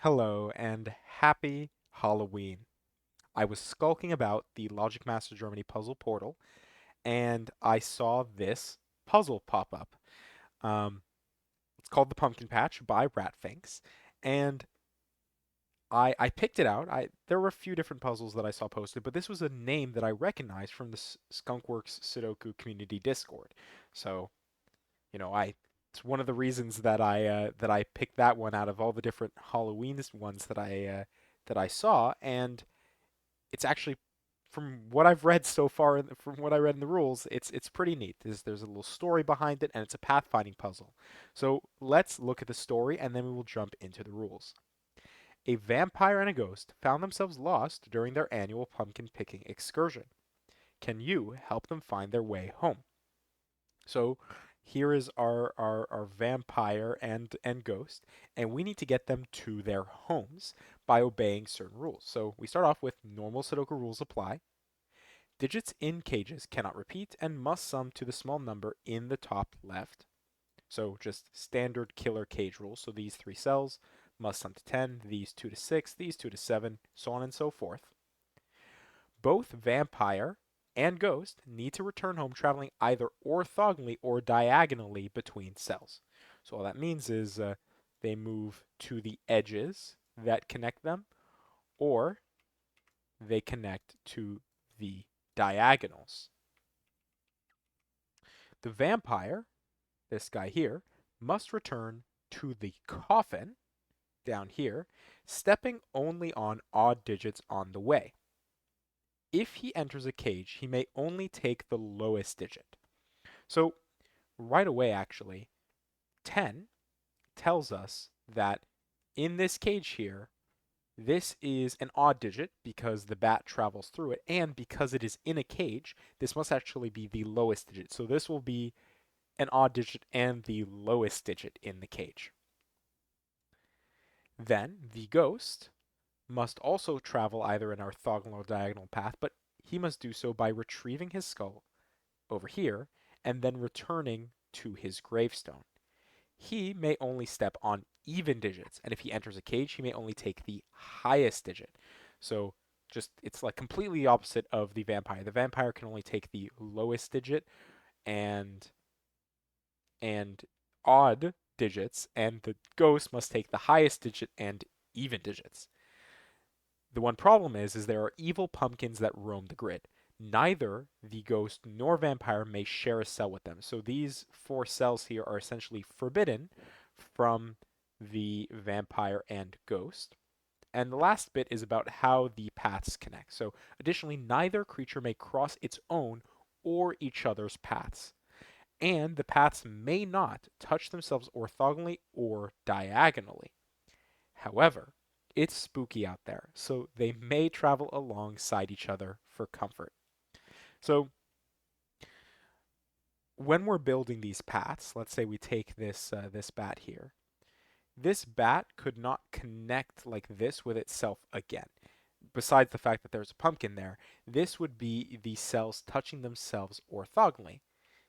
Hello and happy Halloween. I was skulking about the Logic Master Germany puzzle portal and I saw this puzzle pop up. Um, it's called the Pumpkin Patch by Ratfinks, and I picked it out. There were a few different puzzles that I saw posted, but this was a name that I recognized from the Skunkworks Sudoku community Discord. So, I it's one of the reasons that I picked that one out of all the different Halloween ones that I saw, and it's actually from what I've read so far, from what I read in the rules, it's pretty neat. There's a little story behind it, and it's a pathfinding puzzle. So let's look at the story, and then we will jump into the rules. A vampire and a ghost found themselves lost during their annual pumpkin picking excursion. Can you help them find their way home? So here is our vampire and ghost, and we need to get them to their homes by obeying certain rules. So we start off with normal Sudoku rules apply. Digits in cages cannot repeat and must sum to the small number in the top left. So just standard killer cage rules. So these three cells must sum to 10, these 2 to 6, these 2 to 7, so on and so forth. Both vampire and ghost need to return home traveling either orthogonally or diagonally between cells. So all that means is they move to the edges that connect them, or they connect to the diagonals. The vampire, this guy here, must return to the coffin down here, stepping only on odd digits on the way. If he enters a cage, he may only take the lowest digit. So right away, actually, 10 tells us that in this cage here, this is an odd digit because the bat travels through it, and because it is in a cage, this must actually be the lowest digit. So this will be an odd digit and the lowest digit in the cage. Then the ghost must also travel either an orthogonal or diagonal path, but he must do so by retrieving his skull over here and then returning to his gravestone. He may only step on even digits, and if he enters a cage, he may only take the highest digit. So just it's like completely opposite of the vampire. The vampire can only take the lowest digit and and odd digits, and the ghost must take the highest digit and even digits. The one problem is there are evil pumpkins that roam the grid. Neither the ghost nor vampire may share a cell with them. So these four cells here are essentially forbidden from the vampire and ghost. And the last bit is about how the paths connect. So additionally, neither creature may cross its own or each other's paths. And the paths may not touch themselves orthogonally or diagonally. However, it's spooky out there, so they may travel alongside each other for comfort. So when we're building these paths, let's say we take this bat here. This bat could not connect like this with itself again. Besides the fact that there's a pumpkin there, this would be the cells touching themselves orthogonally.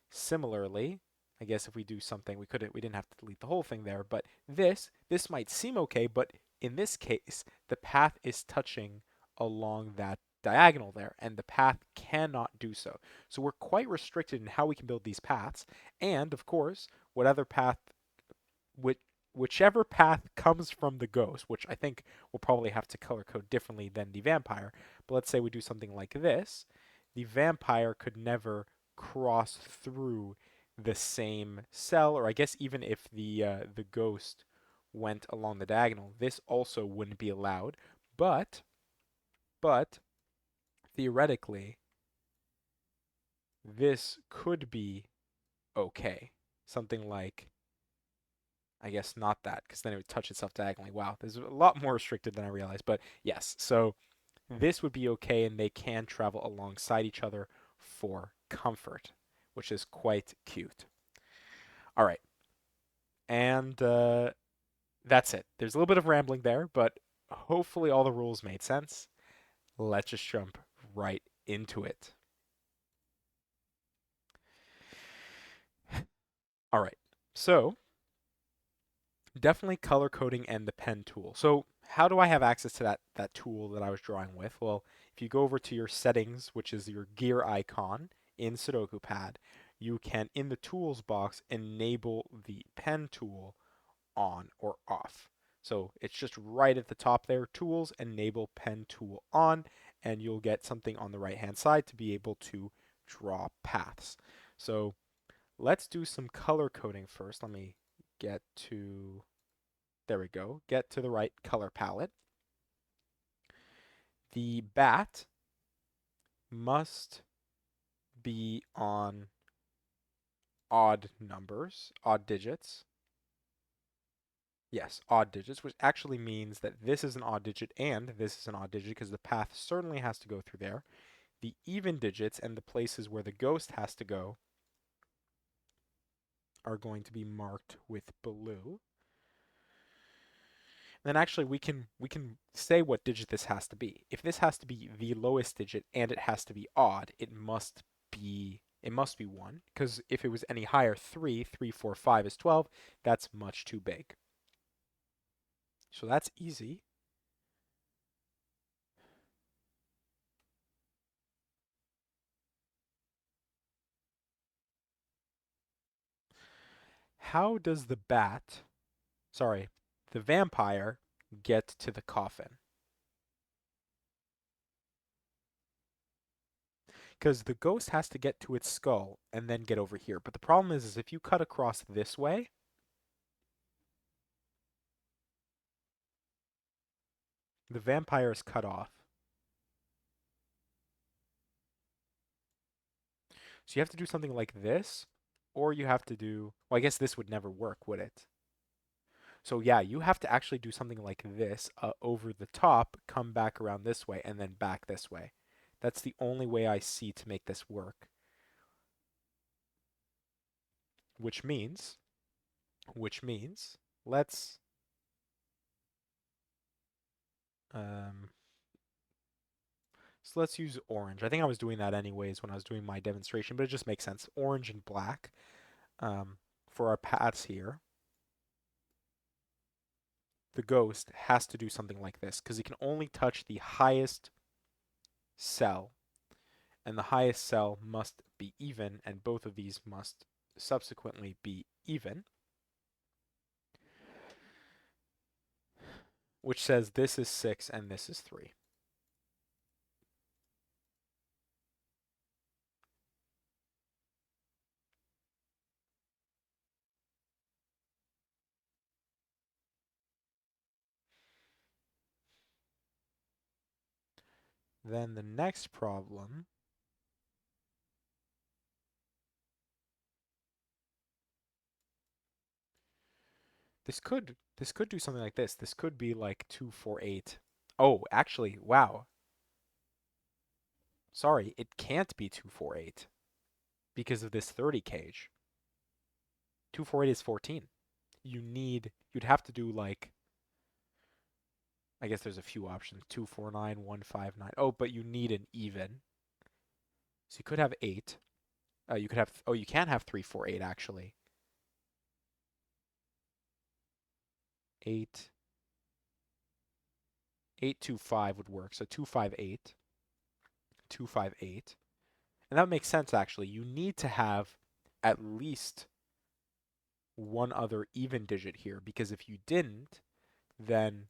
Similarly, I guess if we do something, we didn't have to delete the whole thing there, but this might seem okay, but in this case, the path is touching along that diagonal there, and the path cannot do so. So we're quite restricted in how we can build these paths, and of course, whatever path, which, whichever path comes from the ghost, which I think we'll probably have to color code differently than the vampire, but let's say we do something like this, the vampire could never cross through the same cell, or I guess even if the ghost went along the diagonal, this also wouldn't be allowed. But but theoretically, this could be okay. Something like, I guess not that, because then it would touch itself diagonally. Wow, there's a lot more restricted than I realized. But yes, so this would be okay, and they can travel alongside each other for comfort, which is quite cute. All right, and that's it. There's a little bit of rambling there, but hopefully all the rules made sense. Let's just jump right into it. All right, so definitely color coding and the pen tool. So how do I have access to that tool that I was drawing with? Well, if you go over to your settings, which is your gear icon in Sudoku Pad, you can, in the tools box, enable the pen tool on or off. So it's just right at the top there, tools, enable pen tool on, and you'll get something on the right hand side to be able to draw paths. So let's do some color coding first. Let me get to, there we go, get to the right color palette. The bat must be on odd numbers, odd digits. Yes, odd digits, which actually means that this is an odd digit and this is an odd digit because the path certainly has to go through there. The even digits and the places where the ghost has to go are going to be marked with blue. And then actually we can say what digit this has to be. If this has to be the lowest digit and it has to be odd, it must be 1 because if it was any higher, 3, 3, 4, 5 is 12, that's much too big. So that's easy. How does the vampire get to the coffin? Because the ghost has to get to its skull and then get over here. But the problem is if you cut across this way, the vampire is cut off. So you have to do something like this, or you have to do, well, I guess this would never work, would it? So yeah, you have to actually do something like this over the top, come back around this way, and then back this way. That's the only way I see to make this work. Which means, which means, let's, um, so let's use orange. I think I was doing that anyways when I was doing my demonstration, but it just makes sense. Orange and black for our paths here. The ghost has to do something like this because he can only touch the highest cell, and the highest cell must be even, and both of these must subsequently be even, which says this is 6 and this is 3. Then the next problem, this could do something like this. This could be like 2, 4, 8. Oh, actually, wow. Sorry, it can't be 2, 4, 8 because of this 30 cage. 2, 4, 8 is 14. You'd have to do like, I guess there's a few options. 2, 4, 9, 1, 5, 9. Oh, but you need an even. So you could have 8. You could have, oh, you can have 3, 4, 8 actually. 8, 8, 2, 5 would work. So 2, 5, 8, 2, 5, 8. And that makes sense actually. You need to have at least one other even digit here because if you didn't, then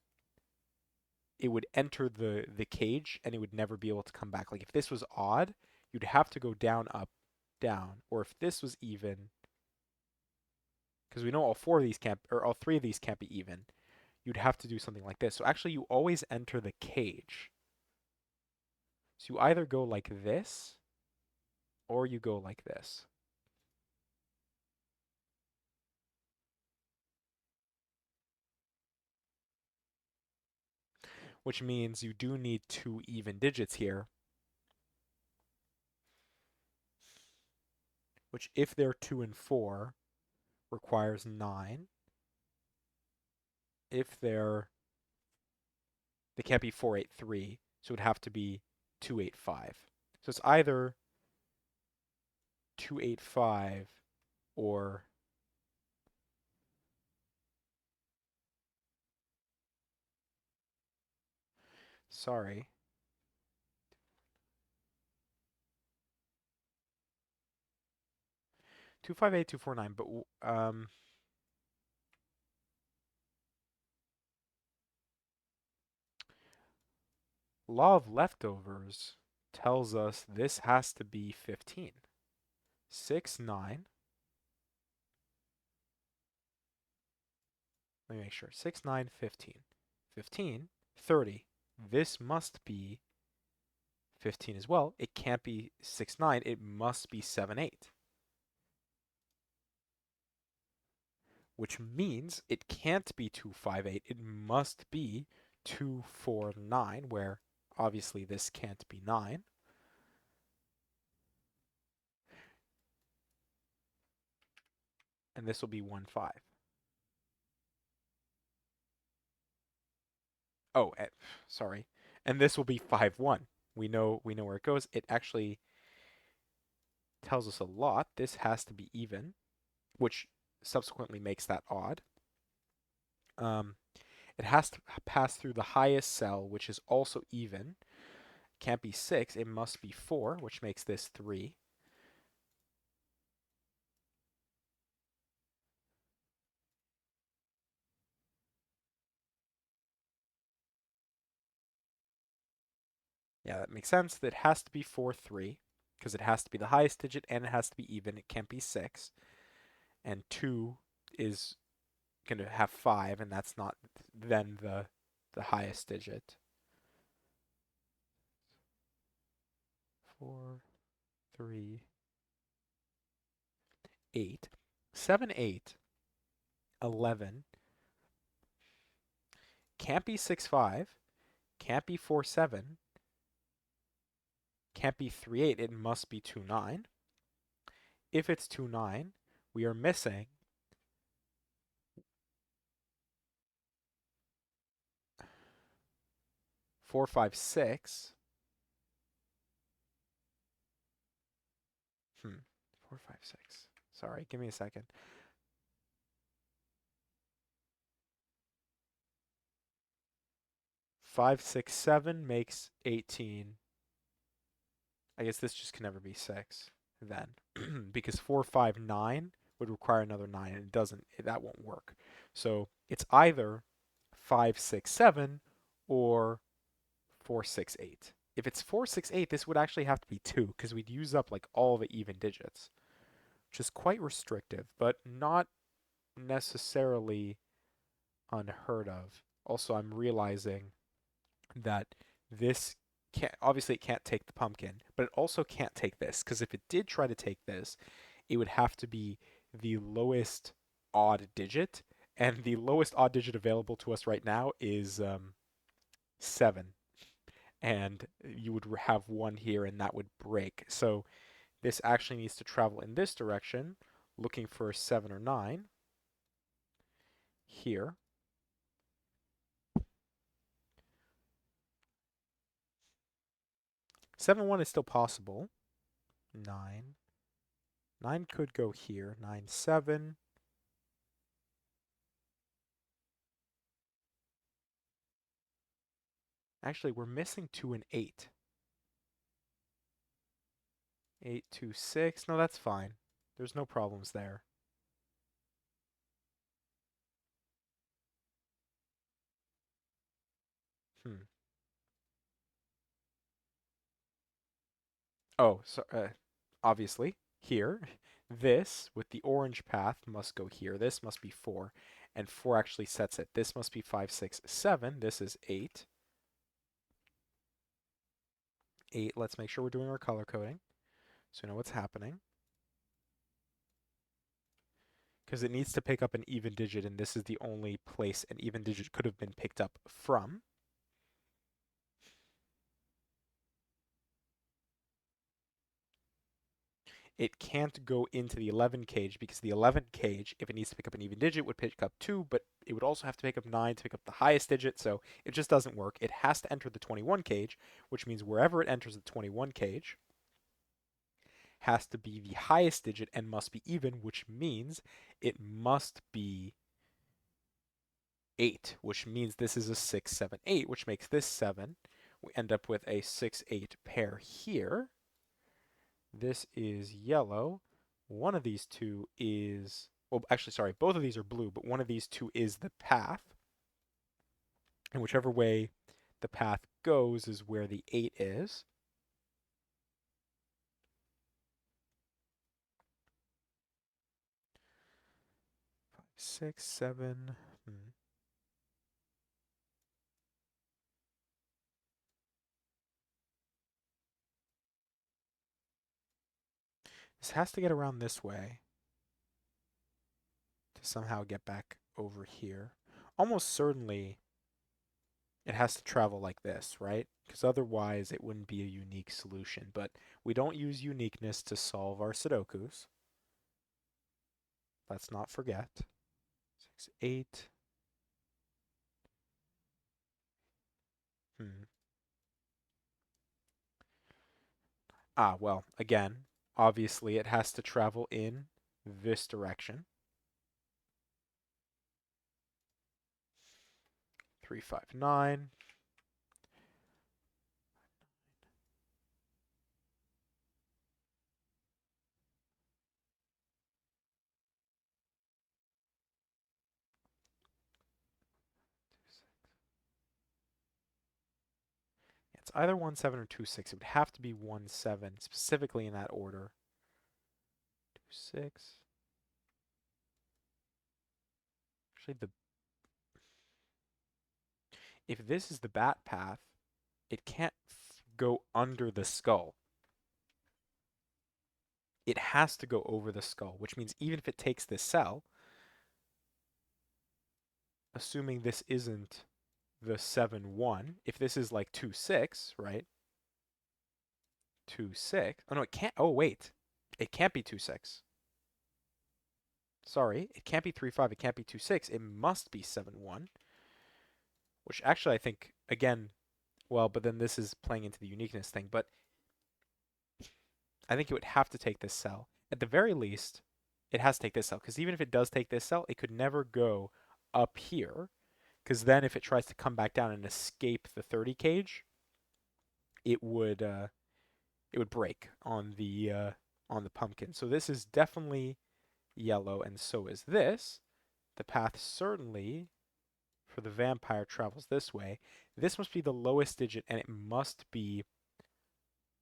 it would enter the cage and it would never be able to come back. Like if this was odd, you'd have to go down, up, down. Or if this was even, because we know all 4 of these can't, or all 3 of these can't be even, you'd have to do something like this. So actually you always enter the cage. So you either go like this or you go like this. Which means you do need 2 even digits here, which if they're 2 and 4 requires 9. If they can't be 4, 8, 3, so it would have to be 2, 8, 5. So it's either 2, 8, 5 or Sorry. 258249, but law of leftovers tells us this has to be 15. 6, 9. Let me make sure. 6, 9, 15. 15, 30. This must be 15 as well. It can't be 6, 9. It must be 7, 8. Which means it can't be 2, 5, 8. It must be 2, 4, 9, where obviously this can't be 9. And this will be 1, 5. Oh, sorry. And this will be 5, 1. We know where it goes. It actually tells us a lot. This has to be even, which subsequently makes that odd. Um, it has to pass through the highest cell, which is also even. Can't be 6, it must be 4, which makes this 3. Yeah, that makes sense. That has to be 4, 3, because it has to be the highest digit and it has to be even. It can't be 6. And 2 is going to have 5, and that's not then the highest digit. 4, 3, 8. 7, 8, 11. Can't be 6, 5. Can't be 4, 7. Can't be 3, 8. It must be 2, 9. If it's 2, 9, we are missing 4, 5, 6. 4, 5, 6. Sorry, give me a second. 5, 6, 7 makes 18. I guess this just can never be 6 then. Because 4, 5, 9 would require another 9, and it doesn't, that won't work. So it's either 5, 6, 7 or 4, 6, 8. If it's 4, 6, 8, this would actually have to be 2 because we'd use up like all the even digits, which is quite restrictive, but not necessarily unheard of. Also, I'm realizing that this can't, obviously it can't take the pumpkin, but it also can't take this, because if it did try to take this, it would have to be the lowest odd digit, and the lowest odd digit available to us right now is 7, and you would have 1 here, and that would break. So this actually needs to travel in this direction, looking for a 7 or 9 here. 7, 1 is still possible. 9. 9 could go here. 9, 7. Actually, we're missing 2 and 8. 8, 2, 6. No, that's fine. There's no problems there. Hmm. Oh, so obviously, here, this with the orange path must go here. This must be 4, and 4 actually sets it. This must be 5, 6, 7. This is 8. 8, let's make sure we're doing our color coding so we know what's happening. Because it needs to pick up an even digit, and this is the only place an even digit could have been picked up from. It can't go into the 11 cage because the 11 cage, if it needs to pick up an even digit, would pick up 2, but it would also have to pick up 9 to pick up the highest digit, so it just doesn't work. It has to enter the 21 cage, which means wherever it enters the 21 cage has to be the highest digit and must be even, which means it must be 8, which means this is a 6, 7, 8, which makes this 7, We end up with a 6-8 pair here. This is yellow. One of these two is, well, actually, sorry, both of these are blue, but one of these two is the path. And whichever way the path goes is where the 8 is. Five, 6, 7. This has to get around this way to somehow get back over here. Almost certainly it has to travel like this, right? Because otherwise it wouldn't be a unique solution. But we don't use uniqueness to solve our Sudokus. Let's not forget. 6, 8. Hmm. Well, again, obviously it has to travel in this direction. 3, 5, 9. It's either 1, 7 or 2, 6. It would have to be 1, 7, specifically in that order. 2, 6. Actually, if this is the bat path, it can't go under the skull. It has to go over the skull, which means even if it takes this cell, assuming this isn't the 7, 1, if this is like 2, 6, right? 2, 6. Oh, no, it can't. Oh, wait. It can't be 2, 6. Sorry, it can't be 3, 5. It can't be 2, 6. It must be 7, 1, which actually I think, again, well, but then this is playing into the uniqueness thing, but I think it would have to take this cell. At the very least, it has to take this cell, because even if it does take this cell, it could never go up here, because then if it tries to come back down and escape the 30 cage, it would break on the pumpkin. So this is definitely yellow, and so is this. The path certainly for the vampire travels this way. This must be the lowest digit, and it must be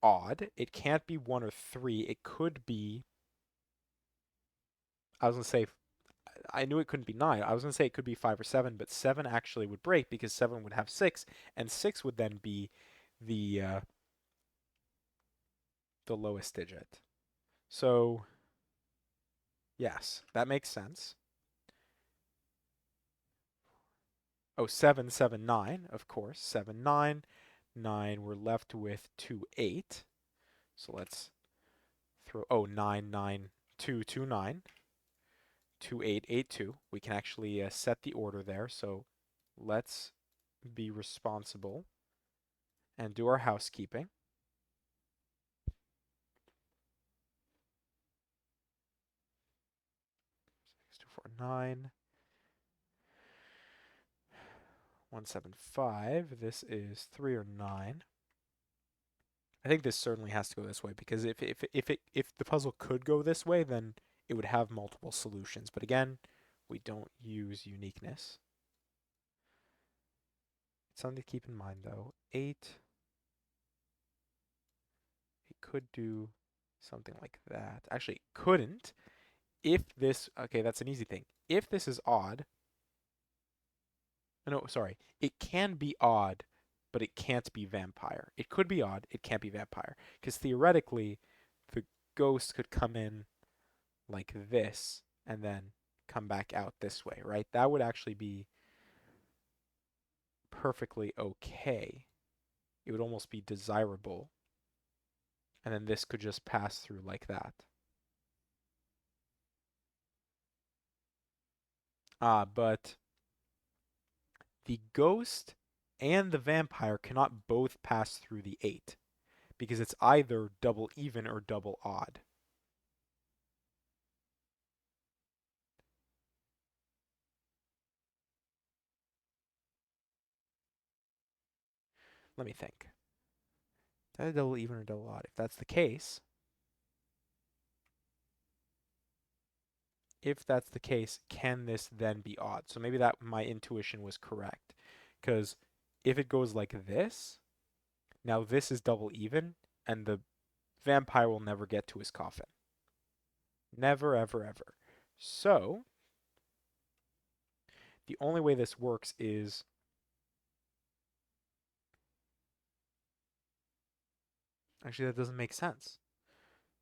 odd. It can't be 1 or 3. It could be, I was going to say, I knew it couldn't be 9. I was going to say it could be 5 or 7, but 7 actually would break because 7 would have 6, and 6 would then be the the lowest digit. So, yes, that makes sense. Oh, 7, 7, 9, of course. 7, 9. 9, we're left with 2, 8. So let's throw, oh, 9, 9, 2, 2, 9. 2, 8, 8, 2. We can actually set the order there. So let's be responsible and do our housekeeping. 6, 2, 4, 9. 1, 7, 5. This is 3 or 9. I think this certainly has to go this way because if the puzzle could go this way, then it would have multiple solutions. But again, we don't use uniqueness. Something to keep in mind though. 8. It could do something like that. Actually, it couldn't. If this, okay, that's an easy thing. If this is odd, no, sorry, it can be odd, but it can't be vampire. It could be odd, it can't be vampire. Because theoretically, the ghost could come in like this and then come back out this way, right? That would actually be perfectly okay. It would almost be desirable. And then this could just pass through like that. But the ghost and the vampire cannot both pass through the 8 because it's either double even or double odd. Let me think. Is that a double even or double odd? If that's the case, can this then be odd? So maybe that my intuition was correct. Because if it goes like this, now this is double even, and the vampire will never get to his coffin. Never, ever, ever. So the only way this works is actually that doesn't make sense.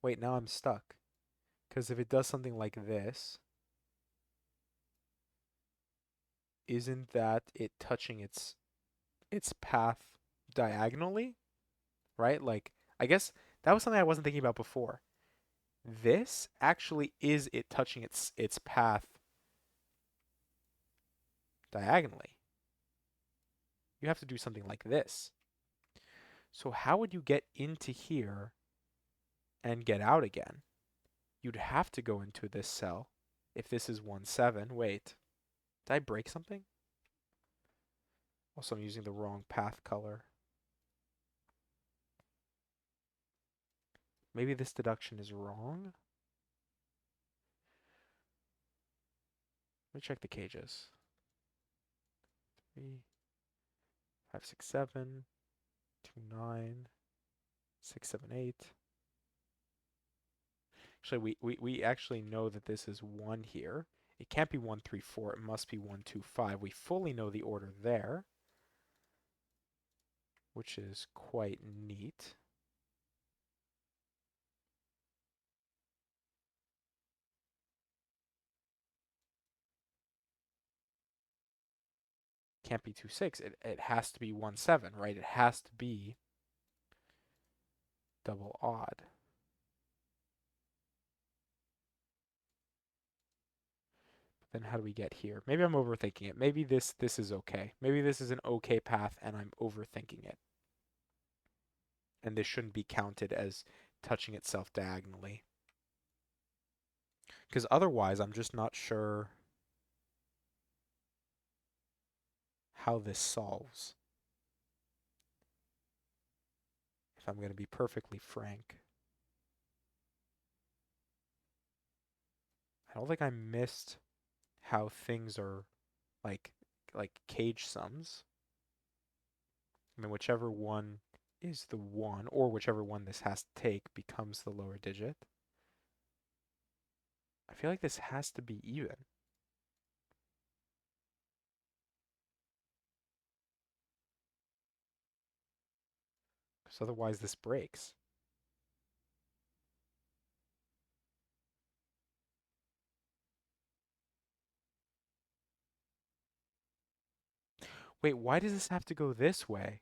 Wait, now I'm stuck. Because if it does something like this, isn't that it touching its path diagonally? Right? Like I guess that was something I wasn't thinking about before. This actually is it touching its path diagonally. You have to do something like this. So how would you get into here and get out again? You'd have to go into this cell. If this is 1, 7, wait. Did I break something? Also, I'm using the wrong path color. Maybe this deduction is wrong? Let me check the cages. 3, 5, 6, 7, 2, 9, 6, 7, 8. Actually, we actually know that this is 1 here. It can't be 1, 3, 4. It must be 1, 2, 5. We fully know the order there, which is quite neat. Can't be 2, 6. It has to be 1, 7, right? It has to be double odd. Then how do we get here? Maybe I'm overthinking it. Maybe this is okay. Maybe this is an okay path and I'm overthinking it. And this shouldn't be counted as touching itself diagonally. Because otherwise, I'm just not sure how this solves. If I'm going to be perfectly frank. I don't think I missed how things are like cage sums. I mean, whichever one is the one, or whichever one this has to take becomes the lower digit. I feel like this has to be even. Because otherwise this breaks. Wait, why does this have to go this way?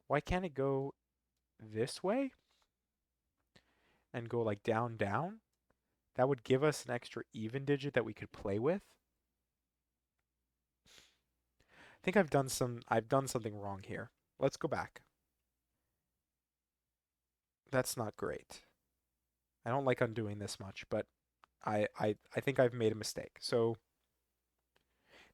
Why can't it go this way and go like down, down? That would give us an extra even digit that we could play with. I think I've done something wrong here. Let's go back. That's not great. I don't like undoing this much, but I think I've made a mistake. So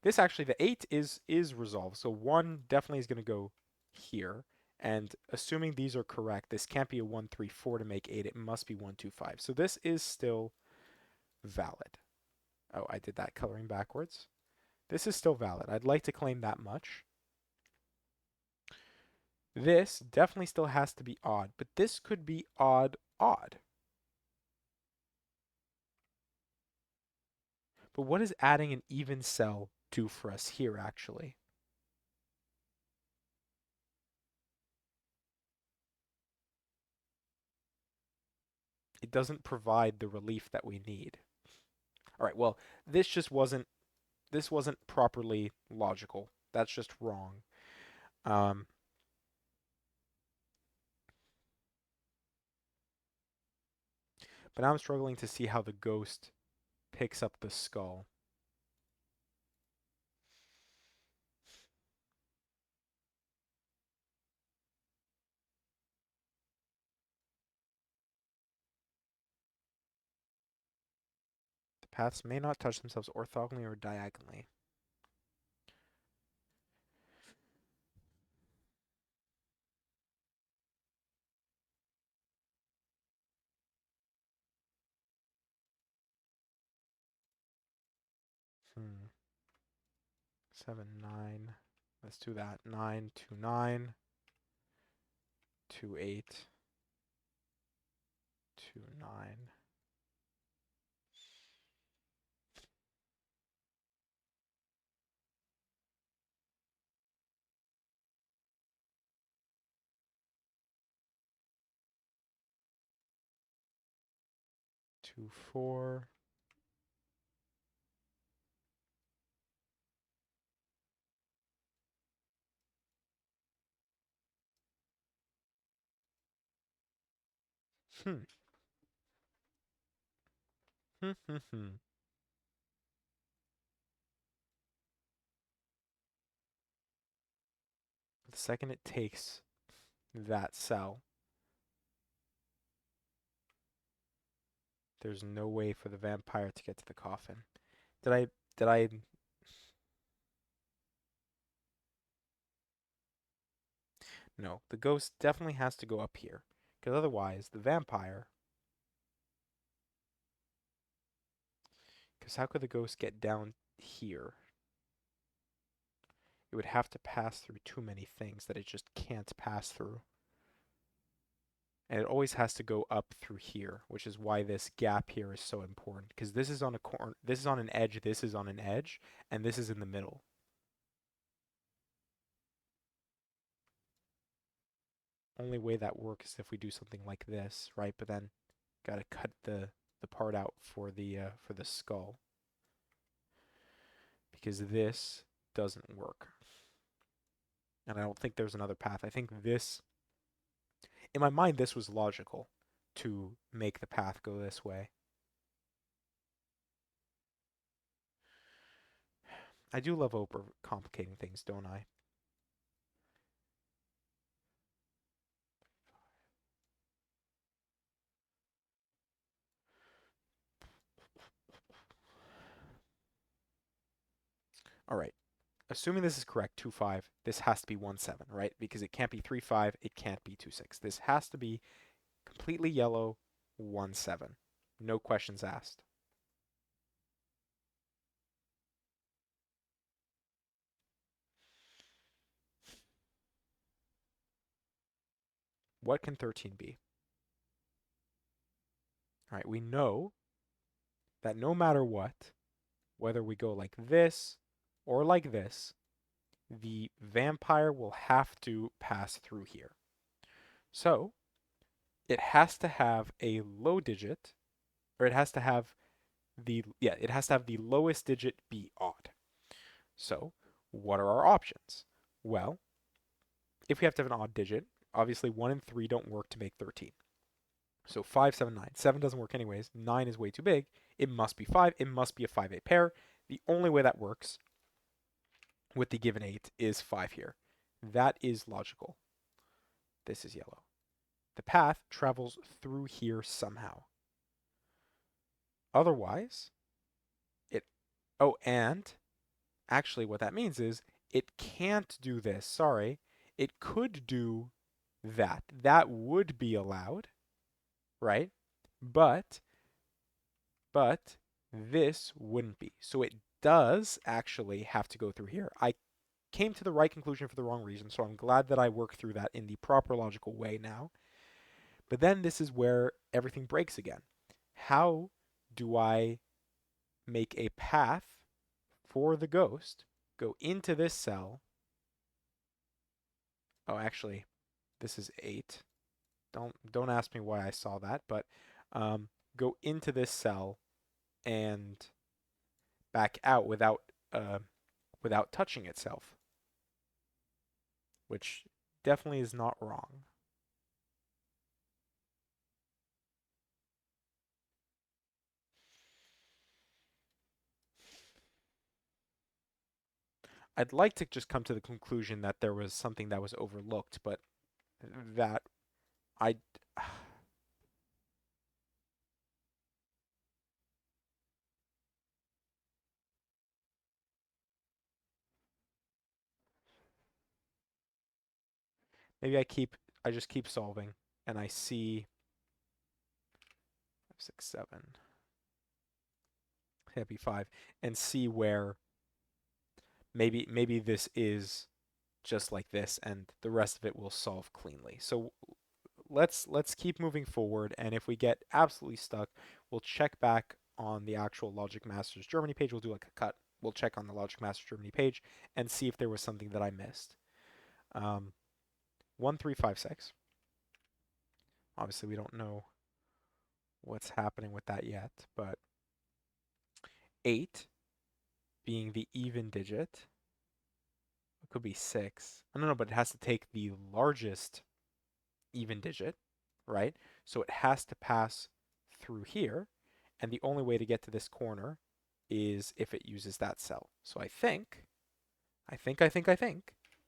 this actually the 8 is resolved. So 1 definitely is going to go here. And assuming these are correct, this can't be a 1, 3, 4 to make 8. It must be 1, 2, 5. So this is still valid. Oh, I did that coloring backwards. This is still valid. I'd like to claim that much. This definitely still has to be odd, but this could be odd, odd. But what does adding an even cell do for us here, actually? It doesn't provide the relief that we need. All right, well, this just wasn't properly logical. That's just wrong. Um, but now I'm struggling to see how the ghost picks up the skull. The paths may not touch themselves orthogonally or diagonally. Hmm. 7, 9. Let's do that. 9, 2, 9, 2, 8, 2, 9. 2, 4. Hmm. Hmm, hmm, hmm. The second it takes that cell, there's no way for the vampire to get to the coffin. Did I did I No, the ghost definitely has to go up here. Because otherwise the vampire, because how could the ghost get down here? It would have to pass through too many things that it just can't pass through. And it always has to go up through here, which is why this gap here is so important. Because this is on a corner, this is on an edge, this is on an edge, and this is in the middle. Only way that works is if we do something like this, right? But then gotta cut the part out for the skull because this doesn't work. And I don't think there's another path. I think this, in my mind, this was logical to make the path go this way. I do love over complicating things, don't I? All right. Assuming this is correct, 2, 5, this has to be 1, 7, right? Because it can't be 3, 5, it can't be 2, 6. This has to be completely yellow, 1, 7. No questions asked. What can 13 be? All right, we know that no matter what, whether we go like this or like this, the vampire will have to pass through here. So it has to have a low digit, or it has to have it has to have the lowest digit be odd. So what are our options? Well, if we have to have an odd digit, obviously 1 and 3 don't work to make 13. So 5, 7, 9. 7 doesn't work anyways. 9 is way too big. It must be 5. It must be a 5-8 pair. The only way that works with the given 8 is 5 here. That is logical. This is yellow. The path travels through here somehow. Otherwise, it. Oh, and actually, what that means is it can't do this. Sorry. It could do that. That would be allowed, right? But but this wouldn't be. So it does actually have to go through here. I came to the right conclusion for the wrong reason, so I'm glad that I worked through that in the proper logical way now. But then this is where everything breaks again. How do I make a path for the ghost, go into this cell? Oh, actually, this is 8. Don't ask me why I saw that, but um, go into this cell and back out uh, without touching itself, which definitely is not wrong. I'd like to just come to the conclusion that there was something that was overlooked, but that I maybe I just keep solving and I see 6, 7. yeah, B5, and see where maybe this is just like this, and the rest of it will solve cleanly. So let's keep moving forward, and if we get absolutely stuck, we'll check back on the actual Logic Masters Germany page. We'll do like a cut. We'll check on the Logic Masters Germany page and see if there was something that I missed. 1356. Obviously, we don't know what's happening with that yet, but 8 being the even digit, it could be 6. I don't know, but it has to take the largest even digit, right? So it has to pass through here, and the only way to get to this corner is if it uses that cell. So I think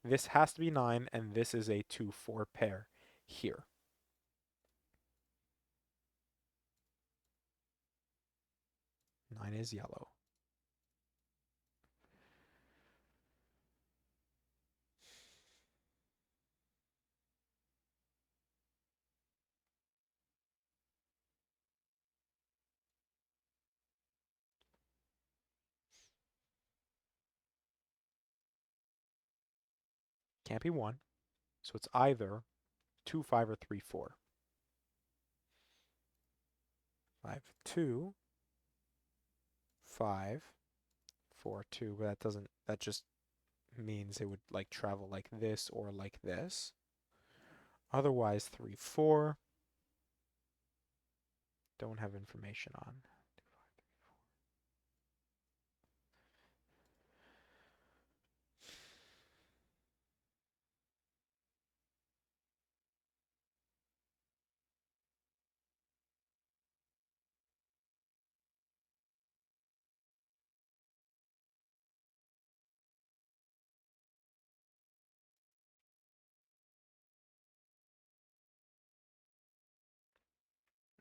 this has to be 9, and this is a 2-4 pair here. Nine is yellow. Can't be 1. So it's either 2, 5, or 3, 4. 5, 2, 5, 4, 2. But that just means it would like travel like this or like this. Otherwise, 3, 4. Don't have information on.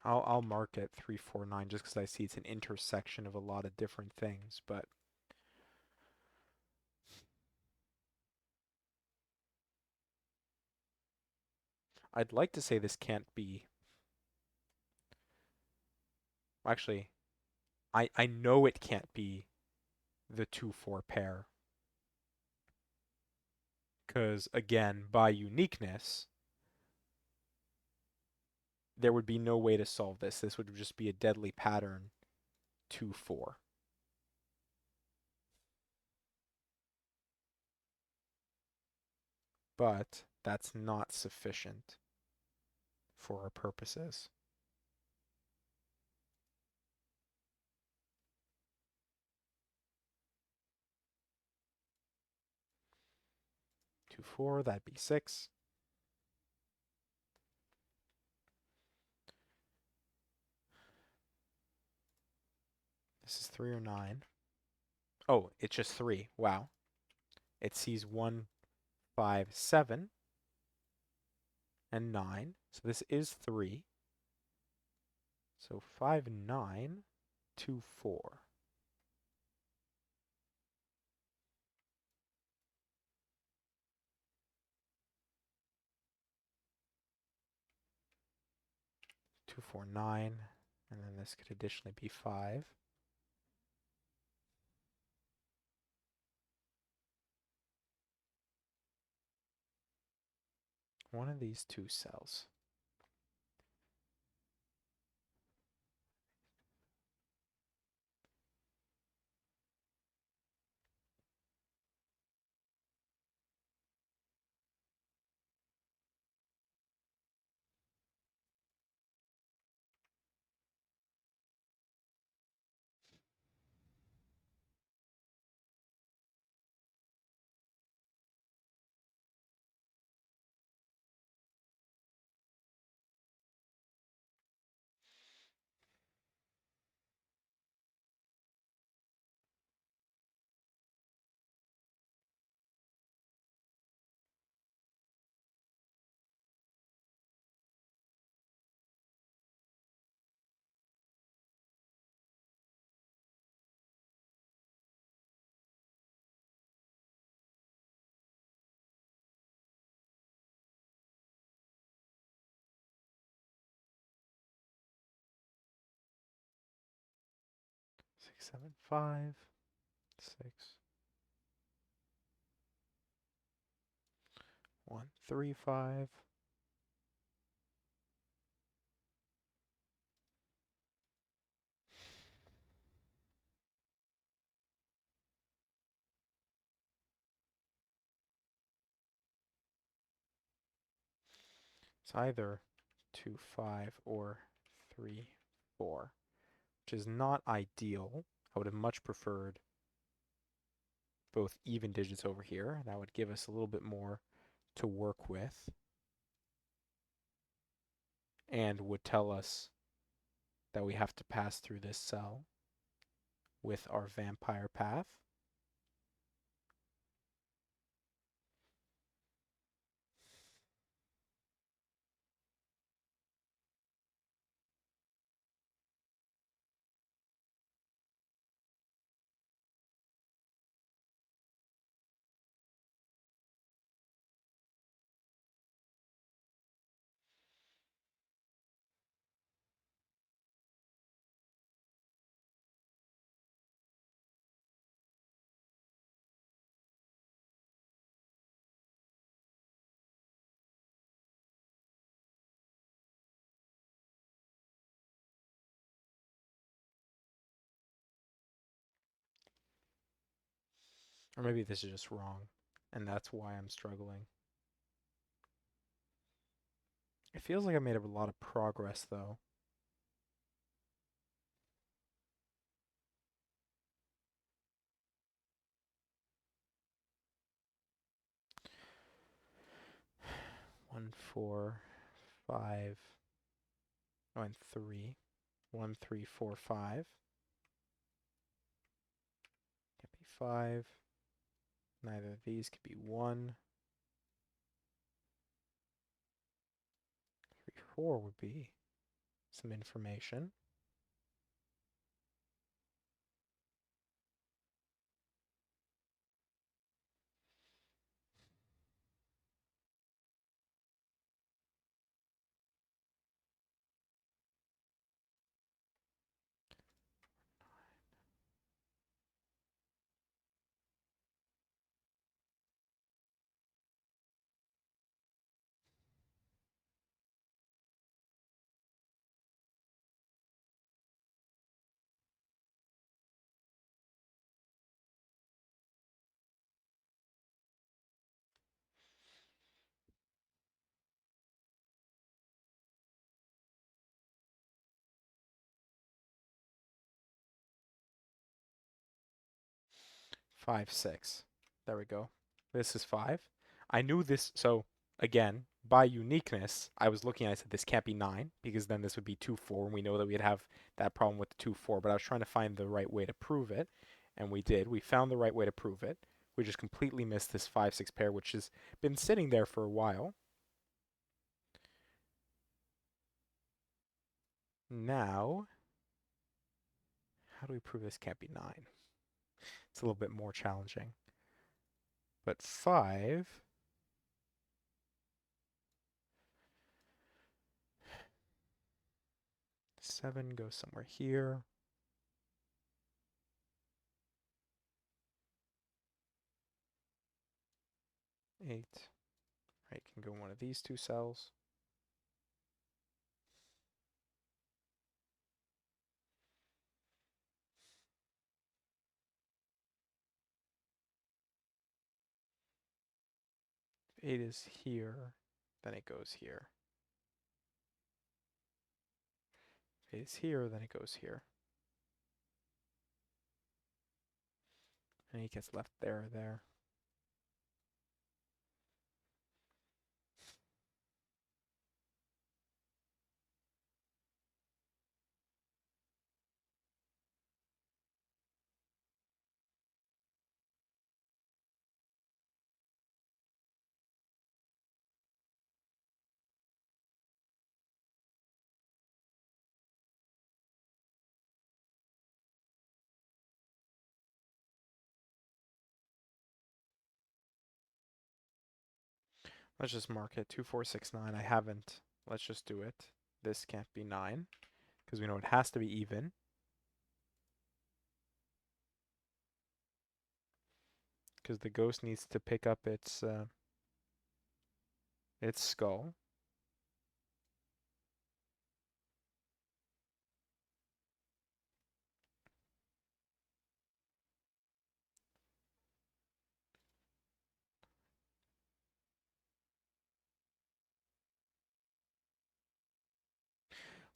I'll mark it 349 just because I see it's an intersection of a lot of different things, but I'd like to say this can't be. Actually, I know it can't be the 2-4 pair because again, by uniqueness, there would be no way to solve this. This would just be a deadly pattern 2-4. But that's not sufficient for our purposes. 2-4, that'd be 6. This is 3 or 9. Oh, it's just 3. Wow. It sees 1, 5, 7, and 9. So this is 3. So 5, 9, 2, 4. 2, 4, 9. And then this could additionally be 5. One of these two cells. 675, 6135. It's either 2, 5 or 3, 4, which is not ideal. I would have much preferred both even digits over here. That would give us a little bit more to work with and would tell us that we have to pass through this cell with our vampire path. Or maybe this is just wrong, and that's why I'm struggling. It feels like I made a lot of progress, though. One, 4, 5, oh, and 3. 1, 3, 4, 5. Can't be 5. Neither of these could be 1. 3, 4 would be some information. Five, 6. There we go. This is 5. I knew this, so again, by uniqueness, I was looking and I said this can't be 9 because then this would be 2, 4, and we know that we'd have that problem with the 2, 4, but I was trying to find the right way to prove it, and we did. We found the right way to prove it. We just completely missed this 5, 6 pair, which has been sitting there for a while. Now, how do we prove this can't be 9? It's a little bit more challenging. But 5 7 goes somewhere here. 8, right, can go in one of these two cells. If 8 is here, then it goes here. If 8 is here, then it goes here. And he gets left there. Let's just mark it 2, 4, 6, 9. I haven't. Let's just do it. This can't be 9 because we know it has to be even. because the ghost needs to pick up its skull.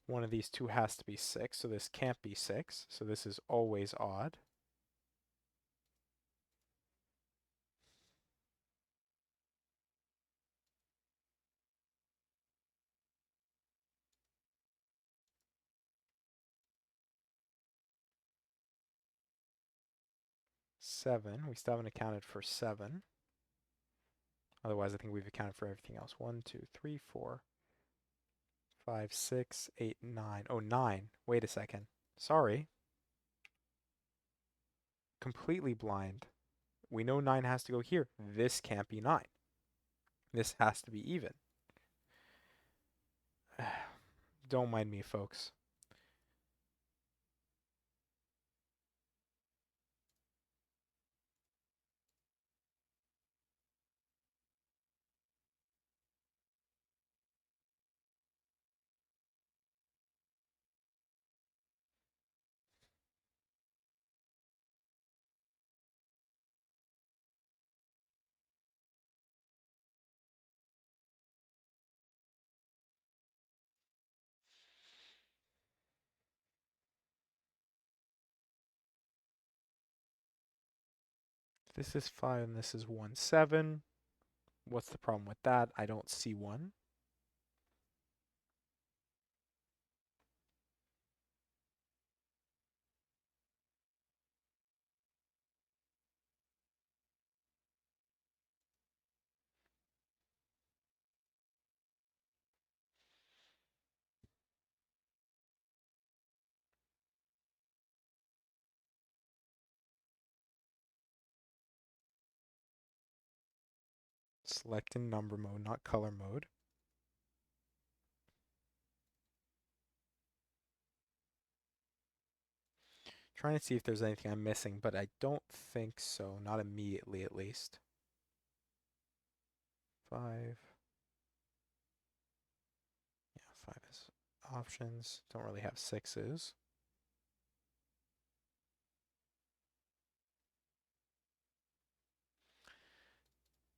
One of these two has to be 6, so this can't be 6. So this is always odd. Seven. We still haven't accounted for 7. Otherwise, I think we've accounted for everything else. 1, 2, 3, 4, 5, 6, 8, 9. Oh, 9. Wait a second. Sorry. Completely blind. We know 9 has to go here. This can't be 9. This has to be even. Don't mind me, folks. This is 5 and this is 1, 7. What's the problem with that? I don't see one. Select in number mode, not color mode. Trying to see if there's anything I'm missing, but I don't think so. Not immediately, at least. 5. Yeah, 5 is options. Don't really have 6s.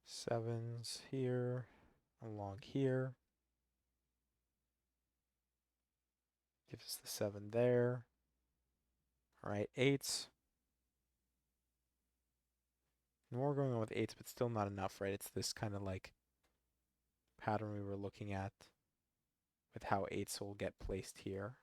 Sevens here, along here. Gives us the 7 there. All right, 8s. We're going on with 8s, but still not enough, right? It's this kind of like pattern we were looking at with how 8s will get placed here.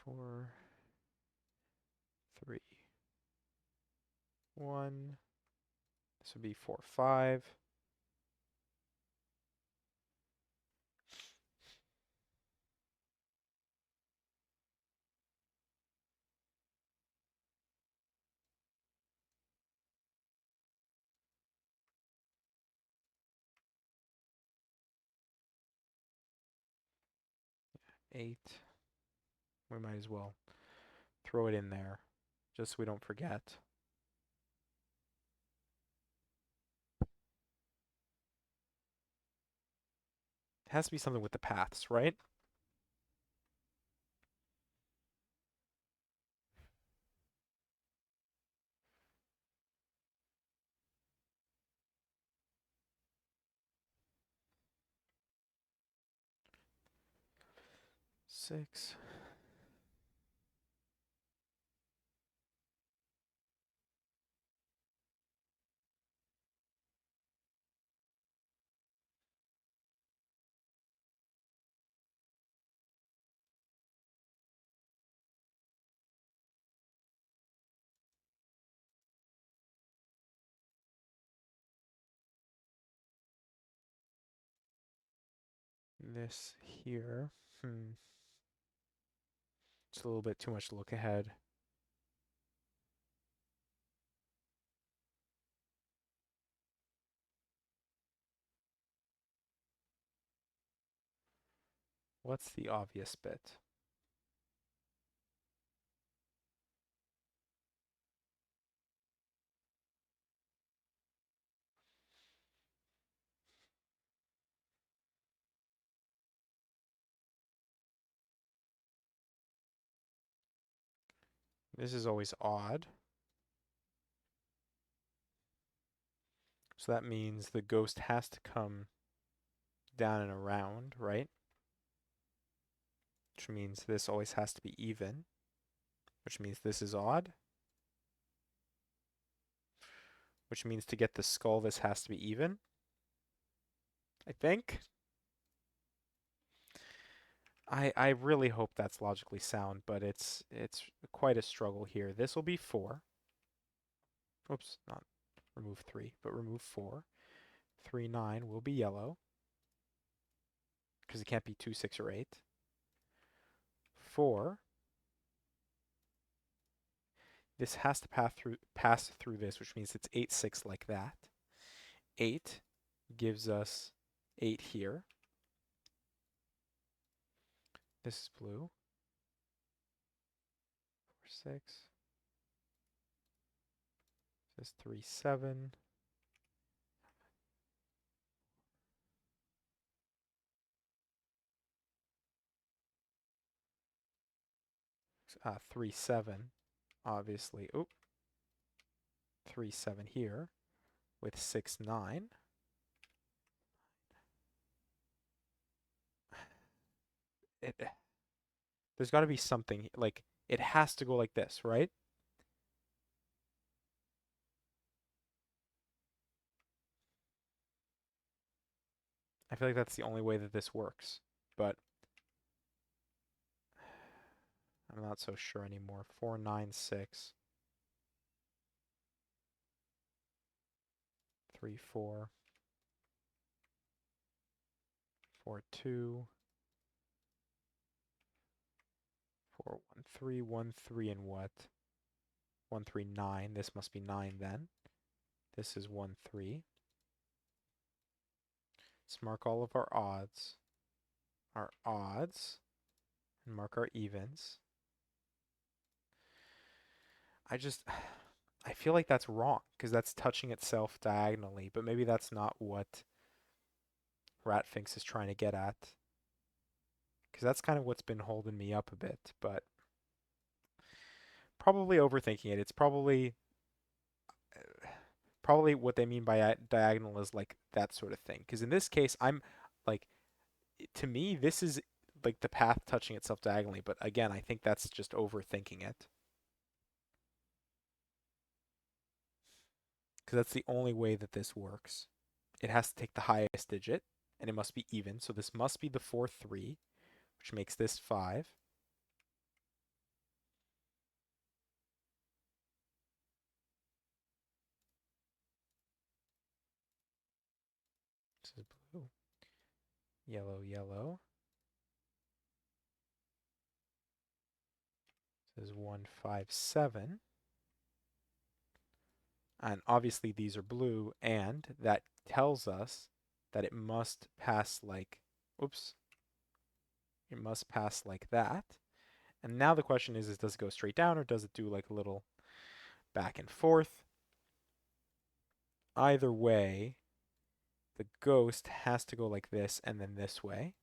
Four, 3, 1. This would be 4, 5. Eight. We might as well throw it in there, just so we don't forget. It has to be something with the paths, right? Six. This here. Just a little bit too much to look ahead. What's the obvious bit? This is always odd. So that means the ghost has to come down and around, right? Which means this always has to be even, which means this is odd, which means to get the skull, this has to be even, I think. I really hope that's logically sound, but it's quite a struggle here. This will be 4. Oops, not remove 3, but remove 4. 3, 9 will be yellow, because it can't be 2, 6, or 8. 4, this has to pass through this, which means it's 8, 6 like that. 8 gives us 8 here. This is blue. 4, 6. This is 3, 7. 3, 7. Obviously. Oop. 3, 7 here with 6, 9. It, there's got to be something, like, it has to go like this, right? I feel like that's the only way that this works, but I'm not so sure anymore. 4, 9, 6. 3, 4. 4, 2. 4, 1, 3. 1, 3, and what? 1, 3, 9. This must be 9 then. This is 1, 3. Let's mark all of our odds. And mark our evens. I feel like that's wrong because that's touching itself diagonally, but maybe that's not what Ratfinks is trying to get at. Because that's kind of what's been holding me up a bit, but probably overthinking it. It's probably what they mean by diagonal is like that sort of thing. Because in this case, I'm like, to me, this is like the path touching itself diagonally, but again, I think that's just overthinking it. Because that's the only way that this works. It has to take the highest digit, and it must be even. So this must be the 4, 3, which makes this 5. This is blue. Yellow, yellow. This is 1, 5, 7. And obviously these are blue, and that tells us that it must pass like, oops, it must pass like that. And now the question is does it go straight down or does it do like a little back and forth? Either way, the ghost has to go like this and then this way,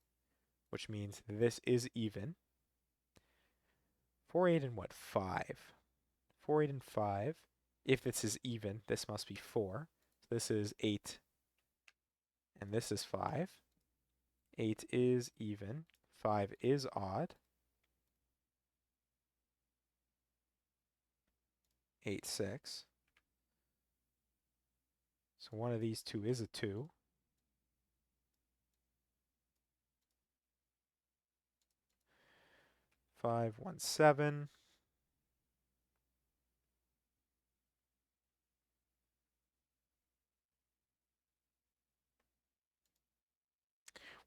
which means this is even. 4, 8, and what? 5. 4, 8, and 5. If this is even, this must be 4. So this is 8, and this is 5. 8 is even. 5 is odd. 8, 6. So one of these two is a 2. 5, 1, 7.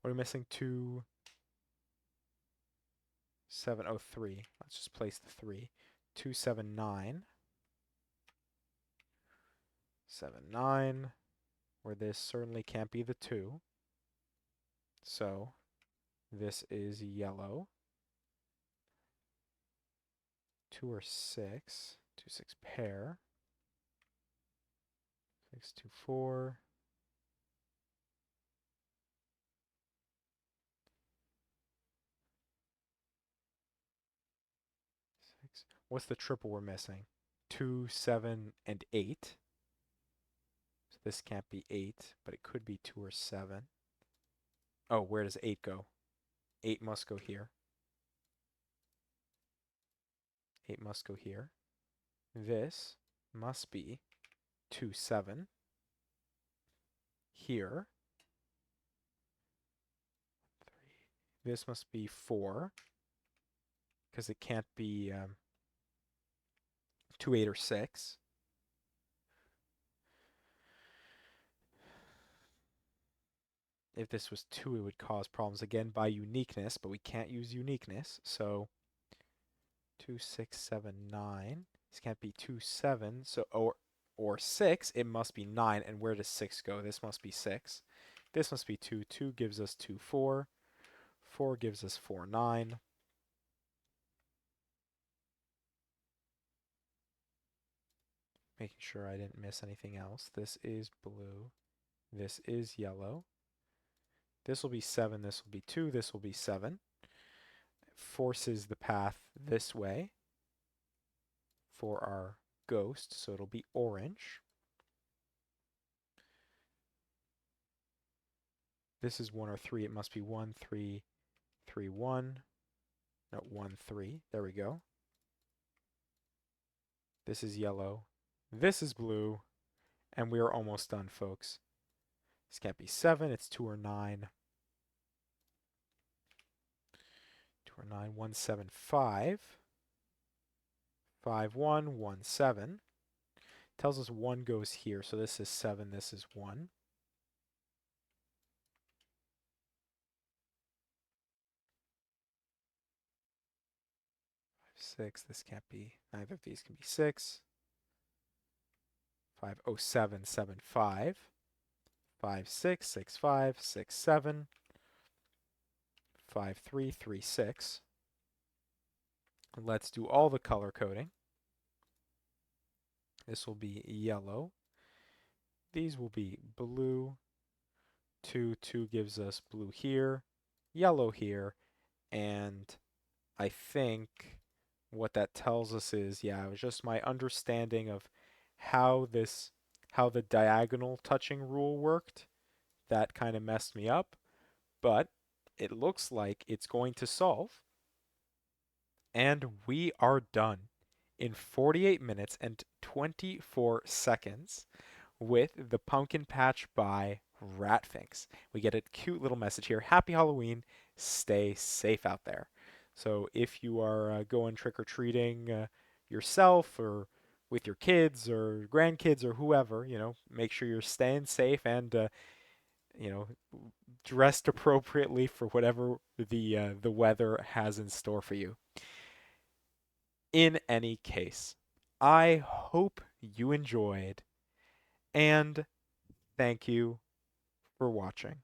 What are we missing? 2. 703. Let's just place the 3. 279. 79. Where this certainly can't be the 2. So this is yellow. 2 or 6. 2, 6 pair. 6, 2, 4. 6. What's the triple we're missing? 2, 7, and 8. So this can't be 8, but it could be 2 or 7. Oh, where does 8 go? 8 must go here. 8 must go here. This must be 2, 7 here. 3. This must be 4 because it can't be 2, 8, or 6. If this was 2, it would cause problems again by uniqueness, but we can't use uniqueness. So 2, 6, 7, 9. This can't be 2, 7. So or 6, it must be 9. And where does 6 go? This must be 6. This must be 2. 2 gives us 2, 4. 4 gives us 4, 9. Making sure I didn't miss anything else. This is blue. This is yellow. This will be 7. This will be 2. This will be 7. Forces the path this way for our ghost, so it'll be orange. This is 1 or 3. It must be 1, 3, 3, 1. No, 1, 3. There we go. This is yellow. This is blue. And we are almost done, folks. This can't be 7. It's 2 or 9. 2 or 9. 1, 7, 5. 5, 1, 1, 7. Tells us 1 goes here. So this is 7. This is 1. 6. This can't be. Neither of these can be 6. 5, oh, 7, 7, 5. 5, 6, 6, 5, 6, 7. 5, 3, 3, 6. Let's do all the color coding. This will be yellow. These will be blue. 2, 2 gives us blue here, yellow here, and I think what that tells us is, yeah, it was just my understanding of how the diagonal touching rule worked. That kind of messed me up, but it looks like it's going to solve. And we are done in 48 minutes and 24 seconds with the Pumpkin Patch by Ratfinks. We get a cute little message here. Happy Halloween. Stay safe out there. So if you are going trick-or-treating yourself or with your kids or grandkids or whoever, make sure you're staying safe and, you know, dressed appropriately for whatever the weather has in store for you. In any case, I hope you enjoyed, and thank you for watching.